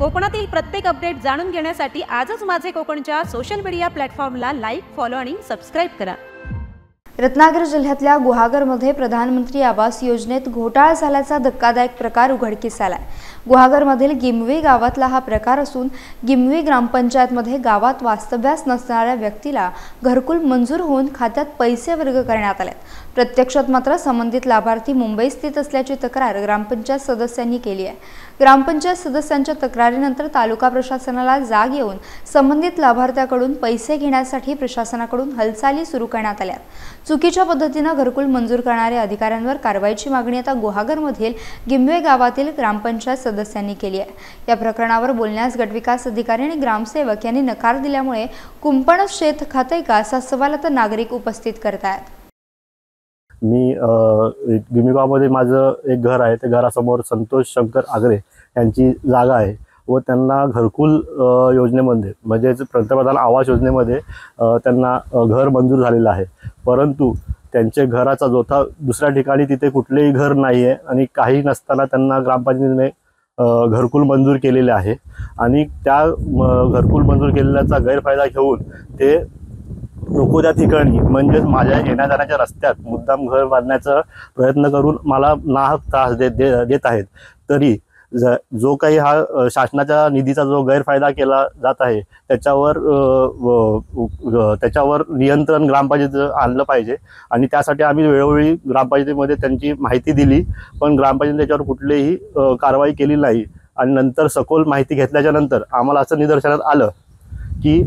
कोकणातील प्रत्येक अपडेट जाणून घेण्यासाठी आजच माझे कोकणच्या सोशल मीडिया प्लॅटफॉर्मला लाईक, फॉलो आणि सबस्क्राइब करा। रत्नागिरी जिल्ह्यातल्या गुहागरमध्ये प्रधानमंत्री आवास योजनेत घोटाळा झाल्याचा धक्कादायक प्रकार उघडकीस आलाय। गुहागरमधील गिमवी गावातला हा प्रकार असून गिमवी ग्रामपंचायतमध्ये गावात वास्तव्यास नसणाऱ्या व्यक्तीला घरकुल मंजूर होऊन खात्यात पैसे वर्ग करण्यात आले। प्रत्यक्षात मात्र संबंधित लाभार्थी मुंबईत स्थित असल्याची तक्रार ग्रामपंचायत सदस्यांनी केली आहे। ग्रामपंचायत सदस्यांच्या तक्रारीनंतर तालुका प्रशासनाला जाग येऊन संबंधित लाभार्थ्याकडून पैसे घेण्यासाठी प्रशासनाकडून हालचाली सुरू करण्यात आल्या। चुकीच्या पद्धतीने घरकुल मंजूर करणाऱ्या अधिकाऱ्यांवर कारवाईची मागणी आता गुहागरमधील गिमवे गावातील ग्रामपंचायत सदस्यांनी केली आहे। या प्रकरणावर बोलण्यास गटविकास अधिकारी आणि ग्रामसेवक यांनी नकार दिल्यामुळे कुंपणच शेत खाते का असा सवाल आता नागरिक उपस्थित करतात। मी गिमवी गावामध्ये माझं एक घर आहे। त्या घरासमोर संतोष शंकर आगरे यांची जागा आहे व त्यांना घरकुल योजनेमध्ये म्हणजे पंतप्रधान आवास योजनेमध्ये त्यांना घर मंजूर झालेलं आहे। परंतु त्यांचे घराचा जोथा दुसऱ्या ठिकाणी तिथे कुठलेही घर नाही आहे आणि काही नसताना त्यांना ग्रामपंचायतीने घरकुल मंजूर केलेले आहे आणि त्या घरकुल मंजूर केलेल्याचा गैरफायदा घेऊन ते नको त्या ठिकाणी म्हणजेच माझ्या येण्या जाण्याच्या रस्त्यात मुद्दाम घर बांधण्याचा प्रयत्न करून मला नाहक त्रास देत आहेत। तरी जो काही हा शासनाच्या निधीचा जो गैरफायदा केला जात आहे त्याच्यावर नियंत्रण ग्रामपंचायत आणलं पाहिजे आणि त्यासाठी आम्ही वेळोवेळी ग्रामपंचायतीमध्ये त्यांची माहिती दिली, पण ग्रामपंचायत त्याच्यावर कुठलीही कारवाई केली नाही। आणि नंतर सखोल माहिती घेतल्याच्या नंतर आम्हाला असं निदर्शनास आलं की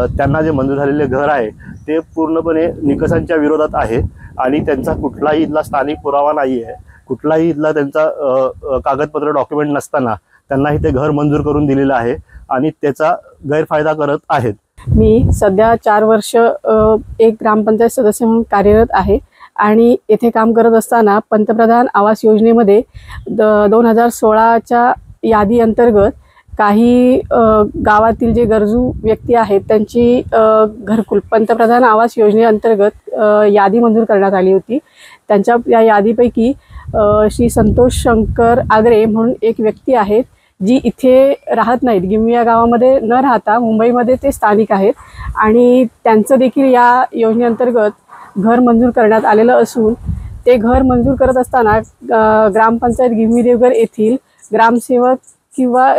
त्यांना जे मंजूर झालेले घर आहे ते पूर्णपणे निकषांच्या विरोधात आहे आणि त्यांचा कुठलाही इथला स्थानिक पुरावा नाही आहे। कुठलाही इथला त्यांचा कागदपत्र डॉक्युमेंट नसताना त्यांनाही ते घर मंजूर करून दिलेलं आहे आणि त्याचा गैरफायदा करत आहेत। मी सध्या 4 वर्ष एक ग्रामपंचायत सदस्य म्हणून कार्यरत आहे आणि येथे काम करत असताना पंतप्रधान आवास योजनेमध्ये 2016च्या यादी अंतर्गत काही गावातील जे गरजू व्यक्ती आहेत त्यांची घरकुल पंतप्रधान आवास योजनेअंतर्गत यादी मंजूर करण्यात आली होती। त्यांच्या या यादीपैकी श्री संतोष शंकर आगरे म्हणून एक व्यक्ती आहेत जी इथे राहत नाहीत। गिमवी या गावामध्ये न राहता मुंबईमध्ये ते स्थानिक आहेत आणि त्यांचं देखील या योजनेअंतर्गत घर मंजूर करण्यात आलेलं असून ते घर मंजूर करत असताना ग्रामपंचायत गिमवी देवघर येथील ग्रामसेवक किंवा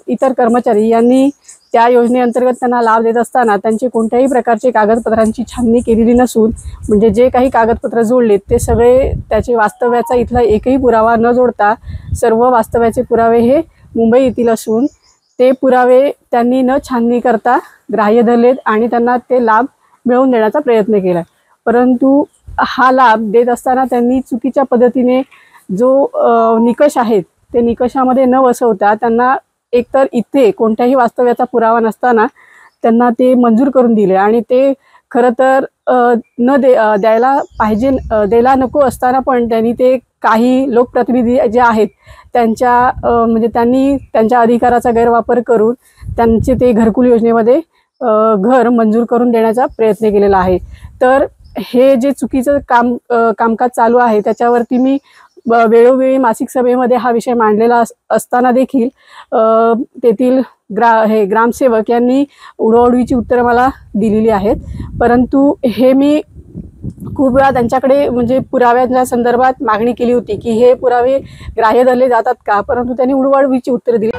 इतर कर्मचारी यांनी त्या योजनेअंतर्गत त्यांना लाभ देत असताना त्यांचे कोणत्याही प्रकारचे कागदपत्रांची छाननी केलेली नसून म्हणजे जे काही कागदपत्र जोडलेत ते सगळे त्याचे वास्तव्याचा इथला एकही पुरावा न जोडता सर्व वास्तव्याचे पुरावे हे मुंबई येथील असून ते पुरावे त्यांनी न छाननी करता ग्राह्य धरलेत आणि त्यांना ते लाभ मिळवून देण्याचा प्रयत्न केला। परंतु हा लाभ देत असताना त्यांनी चुकीच्या पद्धतीने जो निकष आहेत ते निकषामध्ये न बसवता त्यांना एकतर इथे कोणत्याही वास्तव्याचा पुरावा नसताना त्यांना ते मंजूर करून दिले आणि ते खरं तर द्यायला पाहिजे द्यायला नको असताना पण त्यांनी ते काही लोकप्रतिनिधी जे आहेत त्यांच्या त्यांनी त्यांच्या अधिकाराचा गैरवापर करून त्यांचे ते घरकुल योजनेमध्ये घर मंजूर करून देण्याचा प्रयत्न केलेला आहे। तर हे जे चुकीचं कामकाज चालू आहे त्याच्यावरती मी वेळोवेळी मासिक सभेमध्ये हा विषय मांडलेला असताना देखील तेथील ग्रामसेवक यांनी उडवाउडवीची उत्तरं मला दिलेली आहेत। परंतु हे मी खूप वेळा त्यांच्याकडे म्हणजे पुराव्यांच्या संदर्भात मागणी केली होती की हे पुरावे ग्राह्य धरले जातात का, परंतु त्यांनी उडवाउडवीची उत्तरं दिली।